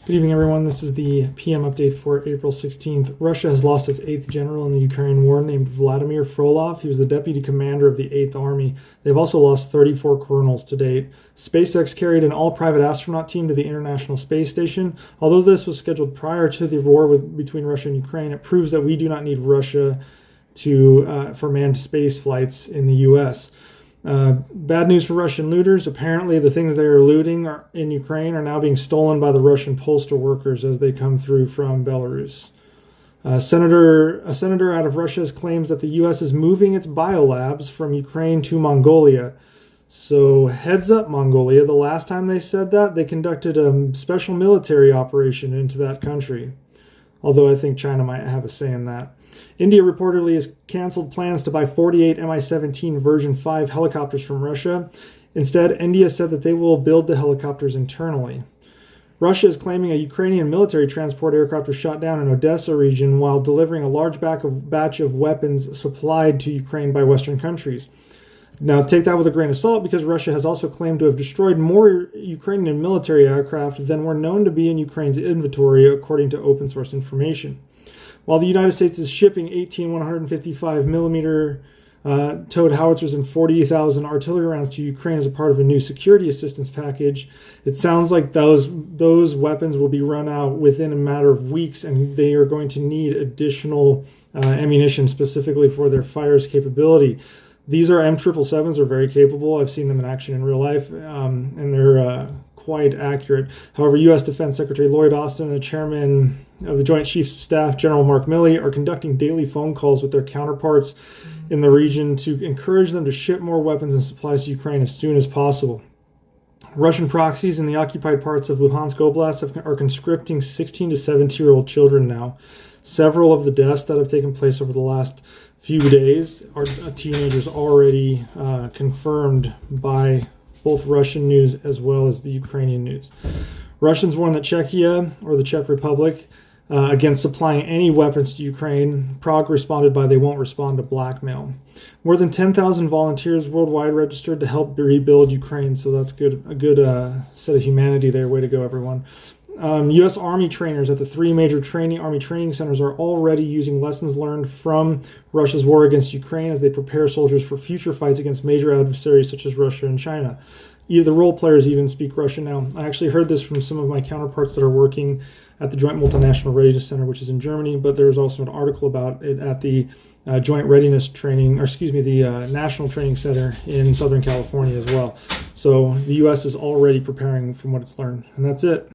Good evening, everyone. This is the PM update for April 16th. Russia has lost its 8th general in the Ukraine war named Vladimir Frolov. He was the deputy commander of the 8th Army. They've also lost 34 colonels to date. SpaceX carried an all-private astronaut team to the International Space Station. Although this was scheduled prior to the war between Russia and Ukraine, it proves that we do not need Russia for manned space flights in the U.S. Bad news for Russian looters. Apparently, the things they are looting in Ukraine are now being stolen by the Russian postal workers as they come through from Belarus. A senator out of Russia claims that the U.S. is moving its biolabs from Ukraine to Mongolia. So heads up, Mongolia. The last time they said that, they conducted a special military operation into that country. Although I think China might have a say in that. India reportedly has canceled plans to buy 48 Mi-17 version 5 helicopters from Russia. Instead, India said that they will build the helicopters internally. Russia is claiming a Ukrainian military transport aircraft was shot down in Odessa region while delivering a large batch of weapons supplied to Ukraine by Western countries. Now, take that with a grain of salt because Russia has also claimed to have destroyed more Ukrainian military aircraft than were known to be in Ukraine's inventory, according to open source information. While the United States is shipping 18 155mm towed howitzers and 40,000 artillery rounds to Ukraine as a part of a new security assistance package, it sounds like those weapons will be run out within a matter of weeks, and they are going to need additional ammunition specifically for their fires capability. These are M777s. They're very capable. I've seen them in action in real life, and they're quite accurate. However, U.S. Defense Secretary Lloyd Austin and the chairman of the Joint Chiefs of Staff, General Mark Milley, are conducting daily phone calls with their counterparts in the region to encourage them to ship more weapons and supplies to Ukraine as soon as possible. Russian proxies in the occupied parts of Luhansk Oblast are conscripting 16 to 17-year-old children now. Several of the deaths that have taken place over the last few days are teenagers already confirmed by both Russian news as well as the Ukrainian news. Russians warned that Czechia, or the Czech Republic, against supplying any weapons to Ukraine. Prague responded by they won't respond to blackmail. More than 10,000 volunteers worldwide registered to help rebuild Ukraine, so that's good. A good set of humanity there. Way to go, everyone. U.S. Army trainers at the three major Army training centers are already using lessons learned from Russia's war against Ukraine as they prepare soldiers for future fights against major adversaries such as Russia and China. The role players even speak Russian now. I actually heard this from some of my counterparts that are working at the Joint Multinational Readiness Center, which is in Germany, but there's also an article about it at the Joint Readiness Training, the National Training Center in Southern California as well. So the U.S. is already preparing from what it's learned, and that's it.